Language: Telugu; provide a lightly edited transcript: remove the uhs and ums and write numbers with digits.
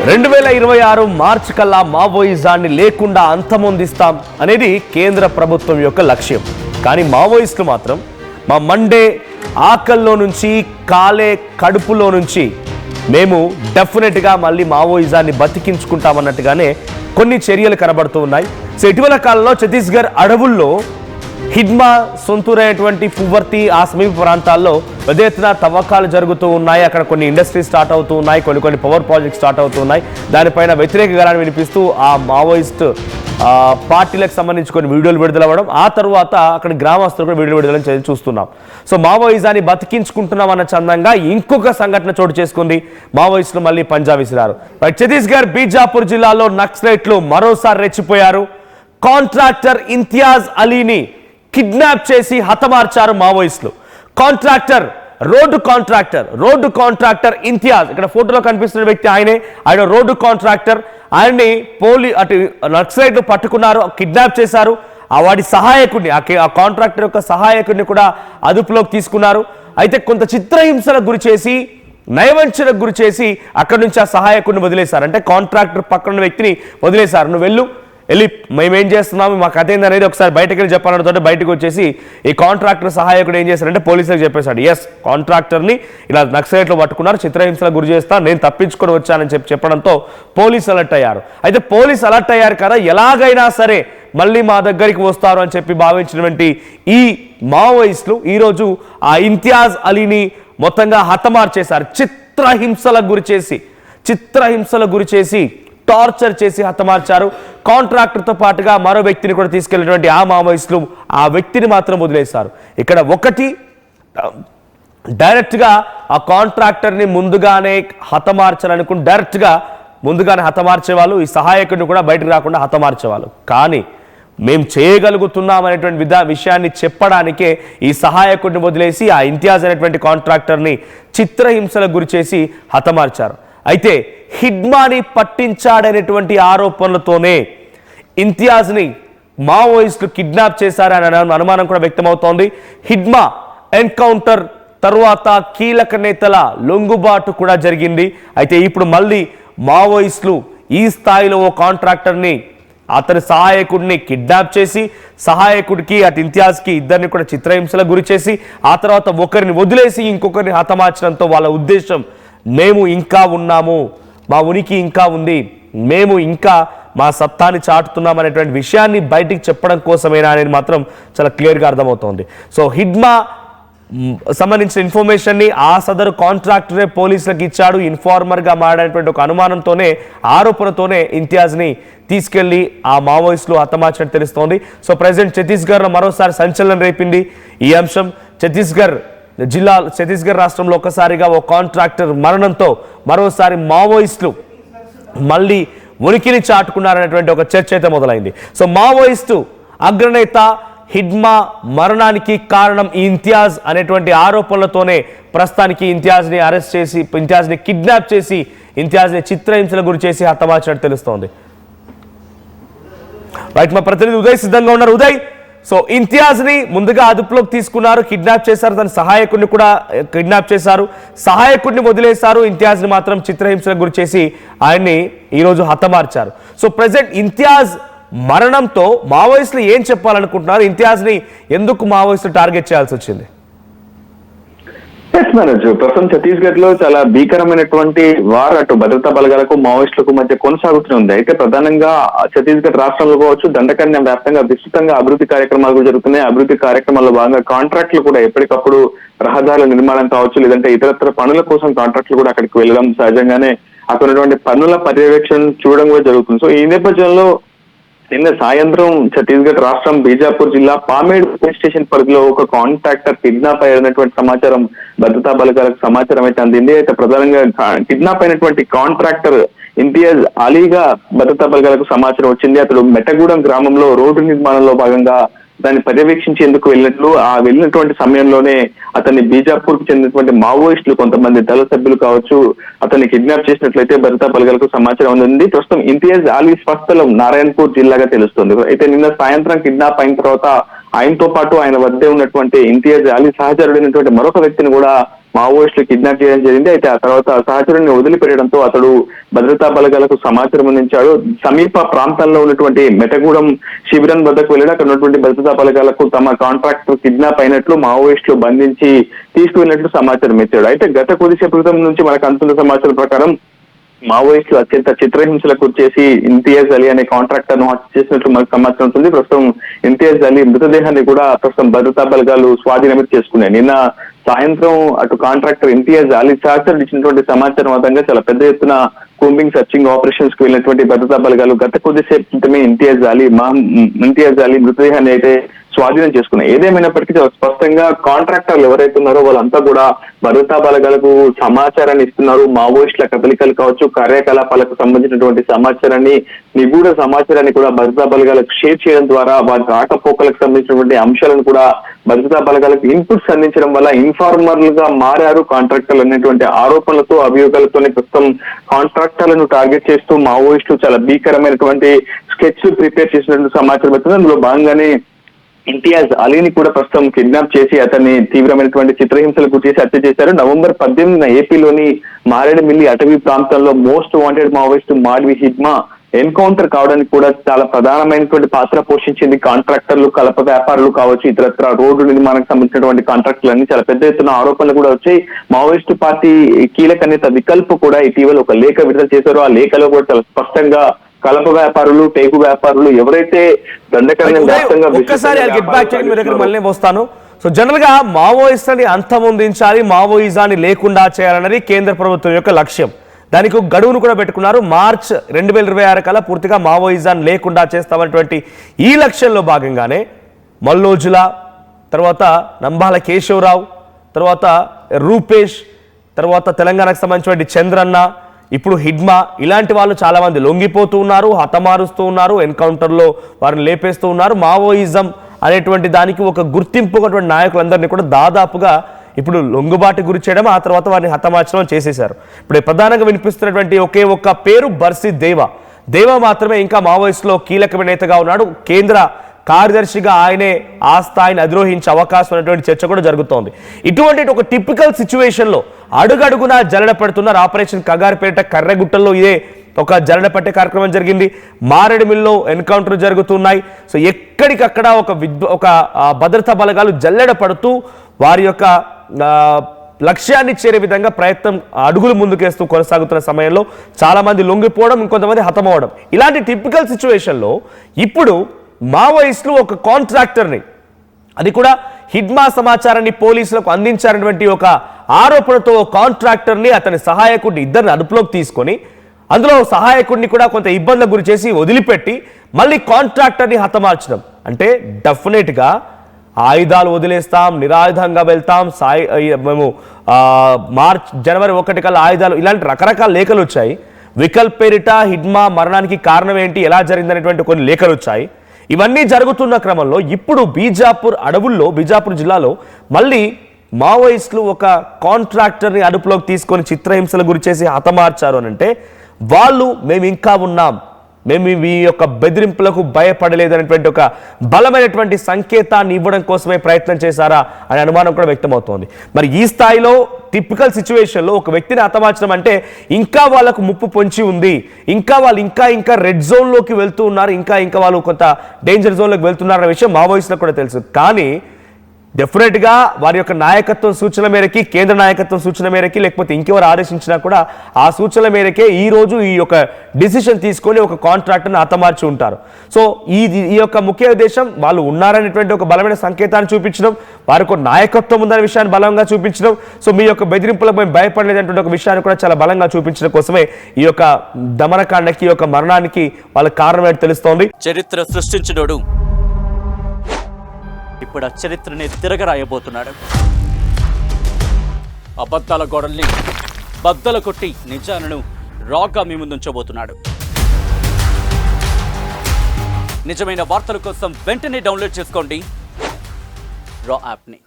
2026 మార్చి కల్లా మావోయిజాన్ని లేకుండా అంతమొందిస్తాం అనేది కేంద్ర ప్రభుత్వం యొక్క లక్ష్యం. కానీ మావోయిస్టులు మాత్రం మా మండే ఆకల్లో నుంచి కాలే కడుపులో నుంచి మేము డెఫినెట్గా మళ్ళీ మావోయిజాన్ని బతికించుకుంటామన్నట్టుగానే కొన్ని చర్యలు కనబడుతూ ఉన్నాయి. సో ఇటీవల కాలంలో ఛత్తీస్గఢ్ అడవుల్లో హిడ్మా సొంతూరైనటువంటి పువ్వర్తి ఆ సమీప ప్రాంతాల్లో పెద్ద ఎత్తున తవ్వకాలు జరుగుతూ ఉన్నాయి. అక్కడ కొన్ని ఇండస్ట్రీస్ స్టార్ట్ అవుతూ ఉన్నాయి, కొన్ని పవర్ ప్రాజెక్ట్స్ స్టార్ట్ అవుతూ ఉన్నాయి. దానిపైన వ్యతిరేక గళాన్ని వినిపిస్తూ ఆ మావోయిస్ట్ పార్టీలకు సంబంధించి కొన్ని వీడియోలు విడుదలవ్వడం, ఆ తర్వాత అక్కడ గ్రామస్తులు కూడా వీడియోలు విడుదల చూస్తున్నాం. సో మావోయిజాన్ని బతికించుకుంటున్నాం అన్న చందంగా ఇంకొక సంఘటన చోటు చేసుకుంది. మావోయిస్టులు మళ్ళీ పంజా విసిరారు. ఛత్తీస్గఢ్ బీజాపూర్ జిల్లాలో నక్సలైట్లు మరోసారి రెచ్చిపోయారు. కాంట్రాక్టర్ ఇంతియాజ్ అలీని కిడ్నాప్ చేసి హతమార్చారు మావోయిస్టులు. రోడ్డు కాంట్రాక్టర్ ఇంతియాజ్, ఇక్కడ ఫోటోలో కనిపిస్తున్న వ్యక్తి ఆయన రోడ్డు కాంట్రాక్టర్. ఆయన్ని అటు నక్సలైట్లు పట్టుకున్నారు, కిడ్నాప్ చేశారు. వాడి సహాయకుడిని, ఆ కాంట్రాక్టర్ యొక్క సహాయకుడిని కూడా అదుపులోకి తీసుకున్నారు. అయితే కొంత చిత్రహింసలకు గురి చేసి, నయవంచనకు గురి చేసి అక్కడి నుంచి ఆ సహాయకుడిని వదిలేశారు. అంటే కాంట్రాక్టర్ పక్కన వ్యక్తిని వదిలేశారు. నువ్వు వెళ్ళి మేమేం చేస్తున్నాము, మా కథ ఏందనేది ఒకసారి బయటకు వెళ్ళి చెప్పాలన్నతో బయటకు వచ్చేసి ఈ కాంట్రాక్టర్ సహాయకుడు ఏం చేశారంటే పోలీసులకు చెప్పేశాడు, ఎస్ కాంట్రాక్టర్ని ఇలా నక్సలైట్లు పట్టుకున్నారు, చిత్రహింసలకు గురి చేస్తా, నేను తప్పించుకొని వచ్చానని చెప్పడంతో పోలీసు అలర్ట్ అయ్యారు. అయితే పోలీసు అలర్ట్ అయ్యారు కదా, ఎలాగైనా సరే మళ్ళీ మా దగ్గరికి వస్తారు అని చెప్పి భావించినటువంటి ఈ మావోయిస్టులు ఈరోజు ఆ ఇంతియాజ్ అలీని మొత్తంగా హతమార్చేశారు. చిత్రహింసలకు గురి చేసి టార్చర్ చేసి హతమార్చారు. కాంట్రాక్టర్తో పాటుగా మరో వ్యక్తిని కూడా తీసుకెళ్లినటువంటి ఆ మావోయిస్టులు ఆ వ్యక్తిని మాత్రం వదిలేశారు. ఇక్కడ ఒకటి డైరెక్ట్గా ఆ కాంట్రాక్టర్ని ముందుగానే హతమార్చాలనుకుని ముందుగానే హతమార్చేవాళ్ళు, ఈ సహాయకుడిని కూడా బయటకు రాకుండా హతమార్చేవాళ్ళు. కానీ మేము చేయగలుగుతున్నాం అనేటువంటి విషయాన్ని చెప్పడానికే ఈ సహాయకుడిని వదిలేసి ఆ ఇంతియాజ్ అనేటువంటి కాంట్రాక్టర్ని చిత్రహింసలకు గురి చేసి హతమార్చారు. అయితే హిడ్మాని పట్టించాడనేటువంటి ఆరోపణలతోనే ఇంతియాజ్ని మావోయిస్టులు కిడ్నాప్ చేశారనే అనుమానం కూడా వ్యక్తమవుతోంది. హిడ్మా ఎన్కౌంటర్ తరువాత కీలక నేతల లొంగుబాటు కూడా జరిగింది. అయితే ఇప్పుడు మళ్ళీ మావోయిస్టులు ఈ స్థాయిలో ఓ కాంట్రాక్టర్ని, అతని సహాయకుడిని కిడ్నాప్ చేసి, సహాయకుడికి అటు ఇంతియాజ్కి ఇద్దరిని కూడా చిత్రహింసలకు గురి చేసి, ఆ తర్వాత ఒకరిని వదిలేసి ఇంకొకరిని హతమార్చడంతో వాళ్ళ ఉద్దేశం మేము ఇంకా ఉన్నాము, మా ఉనికి ఇంకా ఉంది, మేము ఇంకా మా సత్తాని చాటుతున్నాం అనేటువంటి విషయాన్ని బయటికి చెప్పడం కోసమేనా అనేది మాత్రం చాలా క్లియర్గా అర్థమవుతోంది. సో హిడ్మా సంబంధించిన ఇన్ఫర్మేషన్ని ఆ సదరు కాంట్రాక్టరే పోలీసులకు ఇచ్చాడు, ఇన్ఫార్మర్గా మారినటువంటి ఒక అనుమానంతోనే, ఆరోపణతోనే ఇంతియాజ్ని తీసుకెళ్లి ఆ మావోయిస్టులు హతమార్చినట్టు తెలుస్తోంది. సో ప్రెసిడెంట్ ఛత్తీస్గఢ్లో మరోసారి సంచలనం రేపింది ఈ అంశం. ఛత్తీస్గఢ్ రాష్ట్రంలో ఒక్కసారిగా ఓ కాంట్రాక్టర్ మరణంతో మరోసారి మావోయిస్టులు మళ్ళీ ఉనికిని చాటుకున్నారనేటువంటి ఒక చర్చ అయితే మొదలైంది. సో మావోయిస్టు అగ్రనేత హిడ్మా మరణానికి కారణం ఈ ఇంతియాజ్ అనేటువంటి ఆరోపణలతోనే ప్రస్తుతానికి ఇంతియాజ్ని అరెస్ట్ చేసి, ఇంతియాజ్ని కిడ్నాప్ చేసి, ఇంతియాజ్ని చిత్రహింసలకు గురి చేసి హతమార్చినట్టు తెలుస్తోంది. రైట్, మా ప్రతినిధి ఉదయ్ సిద్ధంగా ఉన్నారు. ఉదయ్, సో ఇంతియాజ్ని ముందుగా అదుపులోకి తీసుకున్నారు, కిడ్నాప్ చేశారు, తన సహాయకుడిని కూడా కిడ్నాప్ చేశారు, సహాయకుడిని వదిలేశారు, ఇంతియాజ్ని మాత్రం చిత్రహింసలకు గురి చేసి ఆయన్ని ఈరోజు హతమార్చారు. సో ప్రెసిడెంట్ ఇంతియాజ్ మరణంతో మావోయిస్టులు ఏం చెప్పాలనుకుంటున్నారు? ఇంతియాజ్ని ఎందుకు మావోయిస్టులు టార్గెట్ చేయాల్సి వచ్చింది? ప్రస్తుతం ఛత్తీస్గఢ్ లో చాలా భీకరమైనటువంటి వార్ అటు భద్రతా బలగాలకు మావోయిస్టులకు మధ్య కొనసాగుతూనే ఉంది. అయితే ప్రధానంగా ఛత్తీస్గఢ్ రాష్ట్రంలో కావచ్చు, దండకారణ్య వ్యాప్తంగా విస్తృతంగా అభివృద్ధి కార్యక్రమాలు కూడా జరుగుతున్నాయి. అభివృద్ధి కార్యక్రమాల్లో భాగంగా కాంట్రాక్టులు కూడా ఎప్పటికప్పుడు రహదారుల నిర్మాణం కావచ్చు, లేదంటే ఇతరత్ర పనుల కోసం కాంట్రాక్టులు కూడా అక్కడికి వెళ్ళడం, సహజంగానే అక్కడ ఉన్నటువంటి పనుల పర్యవేక్షణ చూడడం కూడా జరుగుతుంది. సో ఈ నేపథ్యంలో నిన్న సాయంత్రం ఛత్తీస్గఢ్ రాష్ట్రం బీజాపూర్ జిల్లా పామేడ్ పోలీస్ స్టేషన్ పరిధిలో ఒక కాంట్రాక్టర్ కిడ్నాప్ అయినటువంటి సమాచారం భద్రతా బలగాలకు సమాచారం అయితే అందింది. అయితే ప్రధానంగా కిడ్నాప్ అయినటువంటి కాంట్రాక్టర్ ఇంతియాజ్ అలీగా భద్రతా బలగాలకు సమాచారం వచ్చింది. అతడు మెట్టగూడెం గ్రామంలో రోడ్డు నిర్మాణంలో భాగంగా దాన్ని పర్యవేక్షించేందుకు వెళ్ళినటువంటి సమయంలోనే అతన్ని బీజాపూర్ కు చెందినటువంటి మావోయిస్టులు కొంతమంది దళ సభ్యులు కావచ్చు అతన్ని కిడ్నాప్ చేసినట్లయితే భద్రతా బలగాలకు సమాచారం అందింది. ప్రస్తుతం ఇంతియాజ్ అలీ స్వస్థలం నారాయణపూర్ జిల్లాగా తెలుస్తుంది. అయితే నిన్న సాయంత్రం కిడ్నాప్ అయిన తర్వాత ఆయనతో పాటు ఆయన వద్దే ఉన్నటువంటి ఇంతియాజ్ అలీ సహచరుడైనటువంటి మరొక వ్యక్తిని కూడా మావోయిస్టులు కిడ్నాప్ చేయడం జరిగింది. అయితే ఆ తర్వాత సహచరుని వదిలిపెట్టడంతో అతడు భద్రతా బలగాలకు సమాచారం అందించాడు. సమీప ప్రాంతాల్లో ఉన్నటువంటి మెటగూడెం శిబిరం వద్దకు వెళ్ళి అక్కడ ఉన్నటువంటి భద్రతా బలగాలకు తమ కాంట్రాక్టర్ కిడ్నాప్ అయినట్లు మావోయిస్టులు బంధించి తీసుకువెళ్ళినట్లు సమాచారం ఇచ్చాడు. అయితే గత కొద్దిసేపు క్రితం నుంచి మనకు అందుతున్న సమాచారం ప్రకారం మావోయిస్టులు అత్యంత చిత్రహింసలకు చేసి ఇంతియాజ్ అలీ అనే కాంట్రాక్టర్ ను హత్య చేసినట్లు మనకు సమాచారం ఉంటుంది. ప్రస్తుతం ఇంతియాజ్ అలీ మృతదేహాన్ని కూడా ప్రస్తుతం భద్రతా బలగాలు స్వాధీనం చేసుకున్నాయి. నిన్న సాయంత్రం అటు కాంట్రాక్టర్ ఇంతియాజ్ అలీ సహచరులు ఇచ్చినటువంటి సమాచారం ఆధారంగా చాలా పెద్ద ఎత్తున కూంబింగ్ సర్చింగ్ ఆపరేషన్స్ కు వెళ్ళినటువంటి భద్రతా బలగాలు గత కొద్దిసేపు క్రితమే ఇంతియాజ్ అలీ మృతదేహాన్ని అయితే స్వాధీనం చేసుకున్నాయి. ఏదేమైనప్పటికీ చాలా స్పష్టంగా కాంట్రాక్టర్లు ఎవరైతే ఉన్నారో వాళ్ళంతా కూడా భద్రతా బలగాలకు సమాచారాన్ని ఇస్తున్నారు. మావోయిస్టుల కదలికలు కావచ్చు, కార్యకలాపాలకు సంబంధించినటువంటి సమాచారాన్ని, నిగూఢ సమాచారాన్ని కూడా భద్రతా బలగాలకు షేర్ చేయడం ద్వారా వారి ఆటపోకలకు సంబంధించినటువంటి అంశాలను కూడా భద్రతా బలగాలకు ఇన్పుట్స్ అందించడం వల్ల ఇన్ఫార్మర్లుగా మారారు కాంట్రాక్టర్లు అనేటువంటి ఆరోపణలతో, అభియోగాలతోనే ప్రస్తుతం కాంట్రాక్టర్లను టార్గెట్ చేస్తూ మావోయిస్టులు చాలా భీకరమైనటువంటి స్కెచ్ ప్రిపేర్ చేసినటువంటి సమాచారం వచ్చింది. అందులో భాగంగానే ఇంతియాజ్ అలీని కూడా ప్రస్తుతం కిడ్నాప్ చేసి అతన్ని తీవ్రమైనటువంటి చిత్రహింసలకు చేసి హత్య చేశారు. నవంబర్ 18న ఏపీలోని మారేడుమిల్లి అటవీ ప్రాంతంలో most wanted Maoist Madvi Hidma encounter కావడానికి కూడా చాలా ప్రధానమైనటువంటి పాత్ర పోషించింది. కాంట్రాక్టర్లు, కలప వ్యాపారులు కావచ్చు, ఇతరత్ర రోడ్డు నిర్మాణానికి సంబంధించినటువంటి కాంట్రాక్టులు అన్ని చాలా పెద్ద ఎత్తున ఆరోపణలు కూడా వచ్చాయి. మావోయిస్టు పార్టీ కీలక నేత వికల్ప్ కూడా ఇటీవల ఒక లేఖ విడుదల చేశారో ఆ లేఖలో కూడా చాలా స్పష్టంగా కలప వ్యాపారులు, టేకు వ్యాపారులు ఎవరైతే దండకారణ్యం వ్యాప్తంగా మళ్ళీ వస్తాను. సో జనరల్ గా మావోయిస్టుని అంతమొందించాలి, మావోయిజాన్ని లేకుండా చేయాలన్నది కేంద్ర ప్రభుత్వం యొక్క లక్ష్యం. దానికి గడువును కూడా పెట్టుకున్నారు. మార్చ్ 2026 కల్లా పూర్తిగా మావోయిజాన్ని లేకుండా చేస్తామన్నటువంటి ఈ లక్ష్యంలో భాగంగానే మల్లోజుల, తర్వాత నంబాల కేశవరావు, తర్వాత రూపేష్, తర్వాత తెలంగాణకు సంబంధించినటువంటి చంద్రన్న, ఇప్పుడు హిడ్మా, ఇలాంటి వాళ్ళు చాలా మంది లొంగిపోతూ ఉన్నారు, హతమారుస్తూ ఉన్నారు, ఎన్కౌంటర్లో వారిని లేపేస్తూ ఉన్నారు. మావోయిజం అనేటువంటి దానికి ఒక గుర్తింపు ఉన్నటువంటి నాయకులందరినీ కూడా దాదాపుగా ఇప్పుడు లొంగుబాటు గురి చేయడం, ఆ తర్వాత వారిని హతమార్చడం చేసేశారు. ఇప్పుడు ప్రధానంగా వినిపిస్తున్నటువంటి ఒకే ఒక్క పేరు బర్సి దేవా మాత్రమే ఇంకా మావోయిస్టులో కీలకమైన నేతగా ఉన్నాడు. కేంద్ర కార్యదర్శిగా ఆయనే ఆ స్థాయిని అధిరోహించే అవకాశం అనేటువంటి చర్చ కూడా జరుగుతోంది. ఇటువంటి ఒక టిపికల్ సిచ్యువేషన్లో అడుగడుగునా జల్లెడ పడుతున్నారు. ఆపరేషన్ కగారిపేట, కర్రెగుట్టల్లో ఇదే ఒక జల్లెడ పట్టే కార్యక్రమం జరిగింది. మారేడుమిల్లో ఎన్కౌంటర్ జరుగుతున్నాయి. సో ఎక్కడికక్కడ ఒక భద్రతా బలగాలు జల్లెడ పడుతూ వారి యొక్క లక్ష్యాన్ని చేరే విధంగా ప్రయత్నం అడుగులు ముందుకేస్తూ కొనసాగుతున్న సమయంలో చాలా మంది లొంగిపోవడం, ఇంకొంతమంది హతమవడం, ఇలాంటి టిపికల్ సిచ్యువేషన్లో ఇప్పుడు మావోయిస్టులు ఒక కాంట్రాక్టర్ని, అది కూడా హిడ్మా సమాచారాన్ని పోలీసులకు అందించారనేటువంటి ఒక ఆరోపణతో కాంట్రాక్టర్ని, అతని సహాయకుడిని ఇద్దరిని అదుపులోకి తీసుకొని అందులో సహాయకుడిని కూడా కొంత ఇబ్బందులకు గురి చేసి వదిలిపెట్టి మళ్ళీ కాంట్రాక్టర్ని హతమార్చడం అంటే డెఫినెట్గా ఆయుధాలు వదిలేస్తాం, నిరాయుధంగా వెళ్తాం, మేము జనవరి 1 కల్లా ఆయుధాలు, ఇలాంటి రకరకాల లేఖలు వచ్చాయి. వికల్ప్ పేరిట హిడ్మా మరణానికి కారణం ఏంటి, ఎలా జరిగిందనేటువంటి కొన్ని లేఖలు వచ్చాయి. ఇవన్నీ జరుగుతున్న క్రమంలో ఇప్పుడు బీజాపూర్ జిల్లాలో మళ్ళీ మావోయిస్టులు ఒక కాంట్రాక్టర్ని అదుపులోకి తీసుకొని చిత్రహింసల గురి చేసి హతమార్చారు అని అంటే వాళ్ళు మేము ఇంకా ఉన్నాం, మేము ఈ యొక్క బెదిరింపులకు భయపడలేదనేటువంటి ఒక బలమైనటువంటి సంకేతాన్ని ఇవ్వడం కోసమే ప్రయత్నం చేశారా అనే అనుమానం కూడా వ్యక్తమవుతోంది. మరి ఈ స్థాయిలో టిపికల్ సిచ్యువేషన్లో ఒక వ్యక్తిని హతమార్చడం అంటే ఇంకా వాళ్ళకు ముప్పు పొంచి ఉంది, ఇంకా వాళ్ళు ఇంకా రెడ్ జోన్లోకి వెళ్తూ ఉన్నారు, ఇంకా వాళ్ళు కొంత డేంజర్ జోన్లోకి వెళ్తున్నారనే విషయం మావోయిస్టులకు కూడా తెలుసు. కానీ డెఫినెట్గా వారి యొక్క నాయకత్వం సూచన మేరకి, కేంద్ర నాయకత్వం సూచన మేరకి, లేకపోతే ఇంకెవరు ఆదేశించినా కూడా ఆ సూచనల మేరకే ఈ రోజు ఈ యొక్క డిసిషన్ తీసుకొని ఒక కాంట్రాక్టర్ని హతమార్చి ఉంటారు. సో ఈ యొక్క ముఖ్య ఉద్దేశం వాళ్ళు ఉన్నారనేటువంటి ఒక బలమైన సంకేతాన్ని చూపించడం, వారికి నాయకత్వం ఉందనే విషయాన్ని బలంగా చూపించడం, సో మీ యొక్క బెదిరింపులకు మేము భయపడలేదనేటువంటి ఒక విషయాన్ని కూడా చాలా బలంగా చూపించడం కోసమే ఈ యొక్క దమనకాండకి, ఈ యొక్క మరణానికి వాళ్ళ కారణం ఏంటి తెలుస్తోంది. చరిత్ర సృష్టించినోడు ఇప్పుడు ఆ చరిత్రని తిరగరాయబోతున్నాడు. అబద్ధాల గోడల్ని బద్దలు కొట్టి నిజాలను రాగా మీ ముందుంచబోతున్నాడు. నిజమైన వార్తల కోసం వెంటనే డౌన్లోడ్ చేసుకోండి రా యాప్ని.